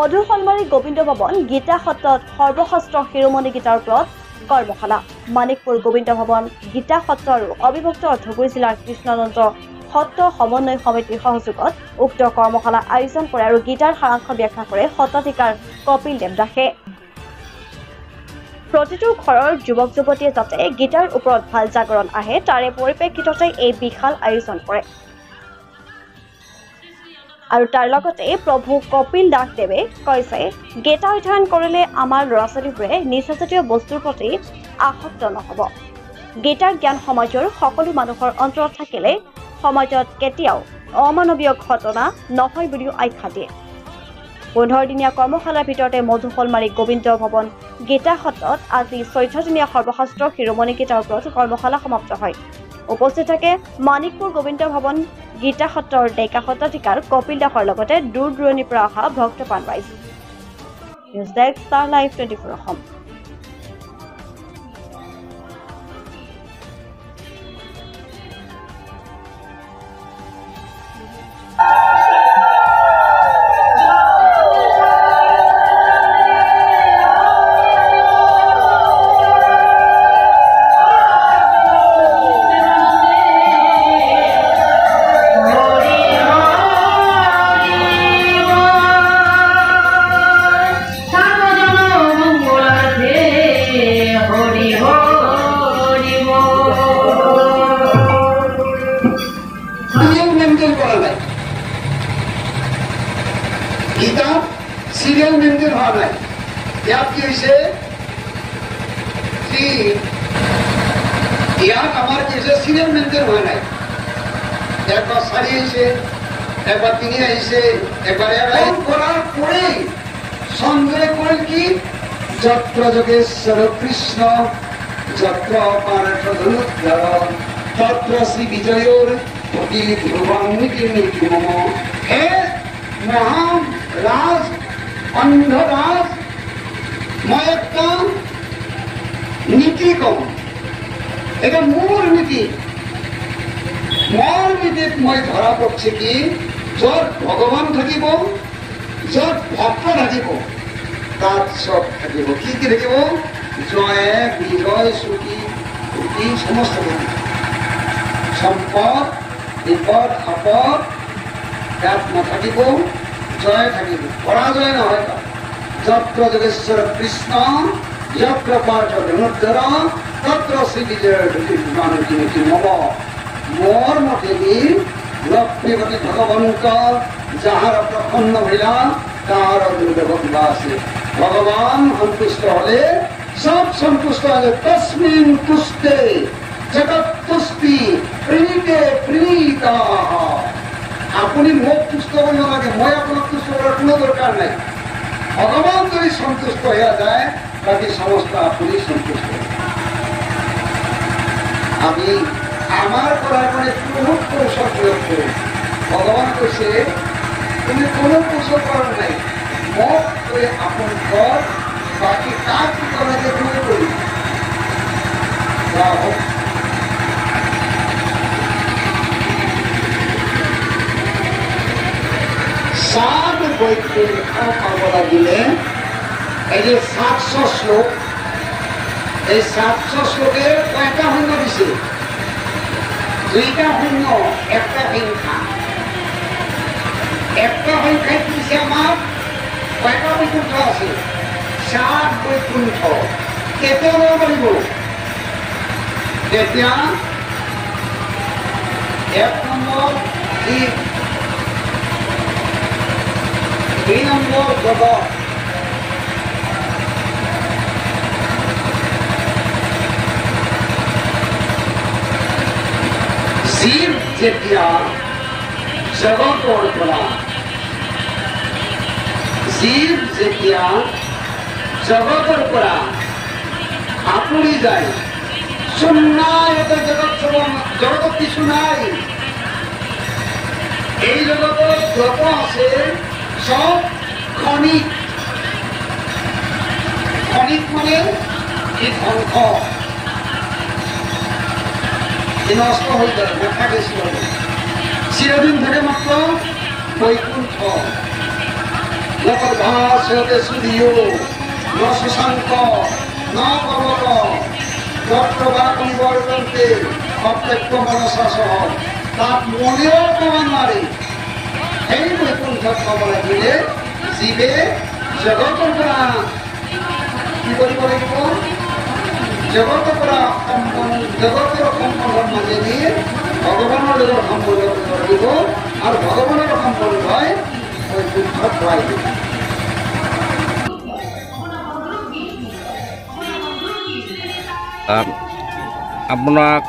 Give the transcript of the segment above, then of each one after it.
মধুশলমাৰী গোবিন্দ ভৱন গীতা সত্ৰত সৰ্বশাস্ত্ৰ শিৰোমণি গীতাৰ ওপৰত কৰ্মশালা। মানিকপুৰ গোবিন্দ ভৱন গীতা সত্ৰ আৰু অবিভক্ত ধুবুৰী জিলাৰ কৃষ্ণানন্দ সত্ৰ সমন্বয় সমিতিৰ সহযোগত উক্ত কৰ্মশালা আয়োজন কৰে আৰু গীতাৰ সাৰাংশ ব্যাখ্যা কৰে সত্ৰাধিকাৰ কপিল দেৱ দাসে। প্ৰতিটো ঘৰৰ যুৱক যুৱতীয়ে যাতে গীতাৰ ওপৰত ভাল জাগৰণ আহে তাৰে পৰিপ্ৰেক্ষিততে এই বিশাল আয়োজন কৰে। আৰু তাৰ লগতে প্ৰভু কপিল দাস দেৱে কৈছে, গীতা অধ্যয়ন কৰিলে আমাৰ ল'ৰা ছোৱালীবোৰে নিচাজাতীয় বস্তুৰ প্ৰতি আসক্ত নহ'ব। গীতাৰ জ্ঞান সমাজৰ সকলো মানুহৰ অন্তৰত থাকিলে সমাজত কেতিয়াও অমানৱীয় ঘটনা নহয় বুলিও আখ্যা দিয়ে। 15 দিনীয়া কৰ্মশালাৰ ভিতৰতে মধুশলমাৰী গোবিন্দ ভৱন গীতা সত্ৰত আজি 14 দিনীয়া সৰ্বশাস্ত্ৰ শিৰোমণি গীতাৰ ওপৰত কৰ্মশালা সমাপ্ত হয়। উপস্থিত থাকে মানিকপুৰ গোবিন্দ ভৱন গীতা সত্ৰৰ ডেকা সত্ৰাধিকাৰ কপিল দাসৰ লগতে দূৰ দূৰণিৰ পৰা অহা ভক্তপ্ৰাণ ৰাইজ। News desk star live 24 Assam. Gita serial maintain हुआ नहीं याद की विषय कि याद हमारे विषय सीरियल मेंटेन हुआ नहीं एक बार सारी ऐसे एक बार तीन ऐसे एक बार यार कोरा कोई संजय कोई की जत्र जोगेश्वर कृष्ण जत्र पार्थ धनुद्र तत्र श्री विजयोर भोगी ध्रुवां निकी मम हे মহান রাজ অন্ধরাজ মই একটা নীতি কম এটা মোৰ নীতি মই ধৰা পড়ছে কি যত ভগৱান থাকিব যত ভক্ত থাকিব তাত সব থাকিব কি কি থাকিব জয় বিজয় সুখী সুখী সমস্ত সম্পদ বিপদ আপদ তাত নাথাকিব জয় থাকিব পৰাজয় নহয় যত্ৰ যোগেশ্বৰ কৃষ্ণ যত্ৰ পাৰ্থ ধনুৰ্ধৰ তত্ৰ শ্ৰী বিজয়ৰ নব মোৰ মতেদি লক্ষ্মীপতি ভগৱন্ত যাহাৰ প্ৰসন্ন হইলা তাৰ দুৰ্দেৱ কিবা আছে ভগৱান সন্তুষ্ট হলে সব সন্তুষ্ট হলে তস্মিন তুষ্টে জগৎ তুষ্টি প্ৰণীতে প্ৰণীতা আপনি মোক তুষ্ট কৰিব নালাগে মই আপোনাক তুষ্ট কৰাৰ কোনো দৰকাৰ নাই ভগৱান যদি সন্তুষ্ট হয়ে যায় বাকী সমস্ত আপুনি সন্তুষ্ট আমি আমাৰ কৰাৰ কাৰণে কোনো কৌশল প্ৰয়োগ কৰোঁ ভগৱান কৈছে তুমি কোনো কৌশল কৰা নাই মোক কৈ আপোন কৰ বাকী কাক কি কৰাকে তুমি কৰি सात वैकुंठ पाब लगे ये 700 श्लोक 700 श्लोके कयटा शून्य दिसे दुईटा शून्य একটা সংখ্যা দিছে আমার কয়টা বৈকুণ্ঠ আছে 7 বৈকুণ্ঠ কেতিয়া যাব পাৰিব তেতিয়া 1 নম্বৰ দুই নম্বৰ জগৎ জীব যেতিয়া জগতৰ পৰা আঁতৰি যায় শূন্যায় জগত কিছু নাই এই জগতত যত আছে সব ক্ষণিক মানে কি ধ্বংস নষ্ট হয়ে যায় নাথাকে চিরদিন থাকে মাত্র বৈকুণ্ঠ ন ভাসতে সূর্য ন শশাঙ্ক ন পর্বত যত্র বাকুম বর্তন্তে অপ্রেক্ষ মনসা সহ তাত মনেও প্রমাণ মারে সেই বৈকুণ্ঠত পাবলৈ দিলে জীৱে জগতৰ পৰা কি কৰিব লাগিব জগতৰ পৰা জগতৰ সম্বন্ধৰ মাজেদি ভগৱানৰ লগত সম্পৰ্ক কৰিব লাগিব আৰু ভগৱানৰ সম্পৰ্কই বৈকুণ্ঠত হোৱাই দিব। আপোনাক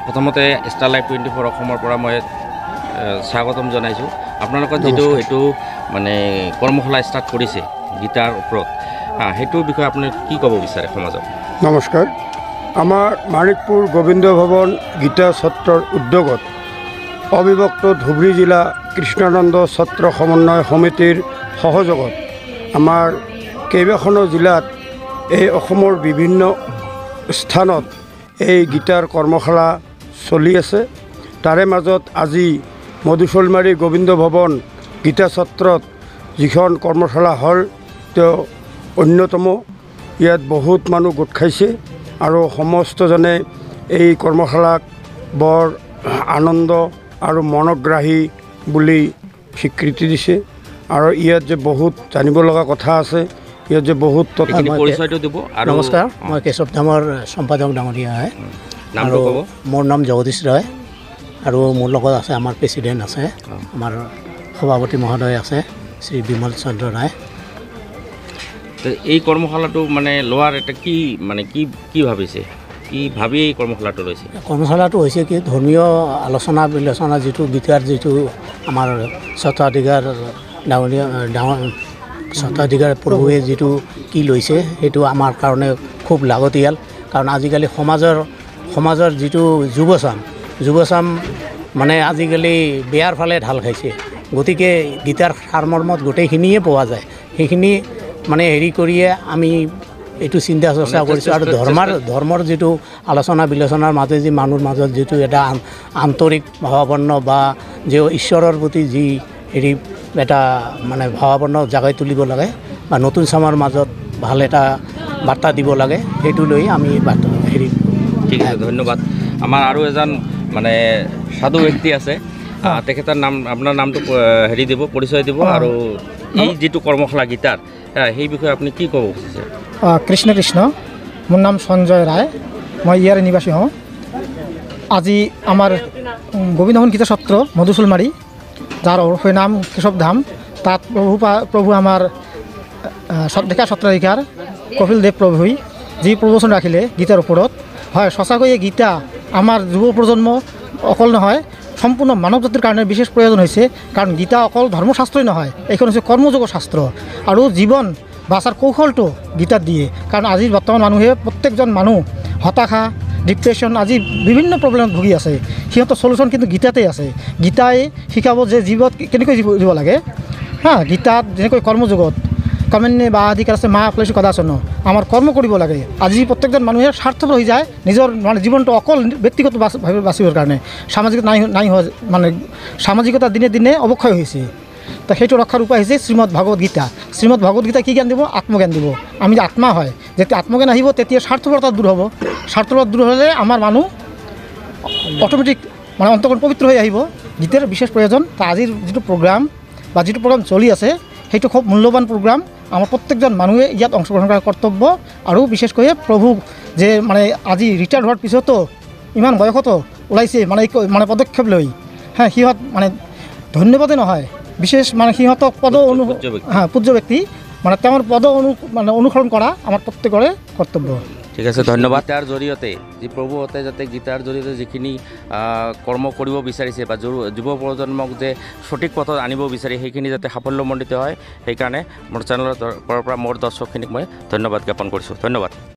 প্ৰথমতে ষ্টাৰ লাইভ 24 অসমৰ পৰা মই স্বাগতম জনাইছোঁ। আপোনালোকৰ যিটো এইটো মানে কৰ্মশালা ষ্টাৰ্ট কৰিছে গীতাৰ ওপৰত, সেইটোৰ বিষয়ে আপুনি কি ক'ব বিচাৰে সমাজত? নমস্কাৰ। আমাৰ মানিকপুৰ গোবিন্দ ভৱন গীতা সত্ৰৰ উদ্যোগত অবিভক্ত ধুবুৰী জিলা কৃষ্ণানন্দ সত্ৰ সমন্বয় সমিতিৰ সহযোগত আমাৰ কেইবাখনো জিলাত এই অসমৰ বিভিন্ন স্থানত এই গীতাৰ কৰ্মশালা চলি আছে। তাৰে মাজত আজি মধুচলমাৰী গোবিন্দ ভৱন গীতা সত্ৰত যিখন কৰ্মশালা হ'ল তেওঁ অন্যতম। ইয়াত বহুত মানুহ গোট খাইছে আৰু সমস্তজনে এই কৰ্মশালাক বৰ আনন্দ আৰু মনোগ্ৰাহী বুলি স্বীকৃতি দিছে। আৰু ইয়াত যে বহুত জানিব লগা কথা আছে, ইয়াত যে বহুত তথ্য। পৰিচয়টো দিব। নমস্কাৰ, মই কেশৱ ধামৰ সম্পাদক ডাঙৰীয়া হয়। নামটো ক'ব? মোৰ নাম জগদীশ ৰয় আৰু মোৰ লগত আছে আমাৰ প্ৰেচিডেণ্ট আছে, আমাৰ সভাপতি মহোদয় আছে শ্ৰী বিমল চন্দ্ৰ ৰায়। এই কৰ্মশালাটো মানে লোৱাৰ এটা কি মানে কি ভাবিছে, কি ভাবি এই কৰ্মশালাটো লৈছে? কৰ্মশালাটো হৈছে কি ধৰ্মীয় আলোচনা বিলোচনা, যিটো গীতাৰ যিটো আমাৰ স্বত্বাধিকাৰ স্বত্বাধিকাৰ প্ৰভুৱে যিটো কি লৈছে সেইটো আমাৰ কাৰণে খুব লাগতিয়াল। কাৰণ আজিকালি সমাজৰ যিটো যুৱচাম মানে আজিকালি বেয়াৰ ফালে ঢাল খাইছে। গতিকে গীতাৰ সাৰমৰ্মত গোটেইখিনিয়ে পোৱা যায়। সেইখিনি মানে হেৰি কৰিয়ে আমি এইটো চিন্তা চৰ্চা কৰিছোঁ। আৰু ধৰ্মৰ যিটো আলোচনা বিলোচনাৰ মাজেদি মানুহৰ মাজত যিটো এটা আন্তৰিক ভাৱাপন্ন বা যে ঈশ্বৰৰ প্ৰতি যি হেৰি এটা মানে ভাৱাপন্ন জাগাই তুলিব লাগে বা নতুন চামৰ মাজত ভাল এটা বাৰ্তা দিব লাগে, সেইটো লৈ আমি হেৰি। ঠিক আছে, ধন্যবাদ। আমাৰ আৰু এজন মানে সাধু ব্যক্তি আছে, তেখেতৰ নাম আপোনাৰ নামটো হেৰি দিব, পৰিচয় দিব আৰু এই যিটো কৰ্মশালা গীতাৰ সেই বিষয়ে আপুনি কি ক'ব খুজিছে? কৃষ্ণ, মোৰ নাম সঞ্জয় ৰায়, মই ইয়াৰে নিবাসী হওঁ। আজি আমাৰ গোবিন্দ ভৱন গীতা সত্ৰ মধুচলমাৰী, যাৰ অৰ্ফে নাম কেশৱ ধাম, তাত প্ৰভু আমাৰ ডেকা সত্ৰাধিকাৰ কপিল দেৱ প্ৰভুই যি প্ৰবচন ৰাখিলে গীতাৰ ওপৰত, হয় সঁচাকৈয়ে গীতা আমাৰ যুৱ প্ৰজন্ম অকল নহয়, সম্পূৰ্ণ মানৱ জাতিৰ কাৰণে বিশেষ প্ৰয়োজন হৈছে। কাৰণ গীতা অকল ধৰ্মশাস্ত্ৰই নহয়, এইখন হৈছে কৰ্মযোগৰ শাস্ত্ৰ আৰু জীৱন বাচাৰ কৌশলটো গীতাত দিয়ে। কাৰণ আজিৰ বৰ্তমান মানুহে প্ৰত্যেকজন মানুহ হতাশা, ডিপ্ৰেশ্যন, আজি বিভিন্ন প্ৰব্লেমত ভুগি আছে। সিহঁতৰ চলিউশ্যন কিন্তু গীতাতেই আছে। গীতাই শিকাব যে জীৱত কেনেকৈ জীৱ লাগে। গীতাত যেনেকৈ কৰ্মযোগত কমেন্যে বা অধিকাৰ আছে মা ক্লেশ কদাচন, আমাৰ কৰ্ম কৰিব লাগে। আজি প্ৰত্যেকজন মানুহে স্বাৰ্থপৰ হৈ যায় নিজৰ মানে জীৱনটো অকল ব্যক্তিগতভাৱে বাচিবৰ কাৰণে। সামাজিকতা নাই হোৱা, মানে সামাজিকতা দিনে দিনে অৱক্ষয় হৈছে। তো সেইটো ৰক্ষাৰ উপায় হৈছে শ্ৰীমদ ভাগৱত গীতা। শ্ৰীমদ ভাগৱত গীতা কি জ্ঞান দিব? আত্মজ্ঞান দিব। আমি যে আত্মা হয়, যেতিয়া আত্মজ্ঞান আহিব তেতিয়া স্বাৰ্থপৰতা দূৰ হ'ব। স্বাৰ্থপৰতা দূৰ হ'লে আমাৰ মানুহ অট'মেটিক মানে অন্তকৰণ পবিত্ৰ হৈ আহিব। গীতাৰ বিশেষ প্ৰয়োজন। তো আজিৰ যিটো প্ৰগ্ৰাম চলি আছে সেইটো খুব মূল্যৱান প্ৰগ্ৰাম। আমাৰ প্ৰত্যেকজন মানুহে ইয়াত অংশগ্ৰহণ কৰাৰ কৰ্তব্য। আৰু বিশেষকৈ প্ৰভু যে মানে আজি ৰিটায়াৰ্ড হোৱাৰ পিছতো ইমান বয়সতো ওলাইছে মানে পদক্ষেপ লৈ, সিহঁত মানে ধন্যবাদেই নহয়, বিশেষ মানে সিহঁতক পূজ্য ব্যক্তি, মানে তেওঁৰ অনুসৰণ কৰা আমাৰ প্ৰত্যেকৰে কৰ্তব্য। ঠিক আছে, ধন্যবাদ। তাৰ জৰিয়তে যি প্ৰভুহঁতে যাতে গীতাৰ জৰিয়তে যিখিনি কৰ্ম কৰিব বিচাৰিছে বা যুৱ প্ৰজন্মক যে সঠিক পথত আনিব বিচাৰে সেইখিনি যাতে সাফল্যমণ্ডিত হয়, সেইকাৰণে মোৰ চেনেলৰ পৰা মোৰ দৰ্শকখিনিক মই ধন্যবাদ জ্ঞাপন কৰিছোঁ। ধন্যবাদ।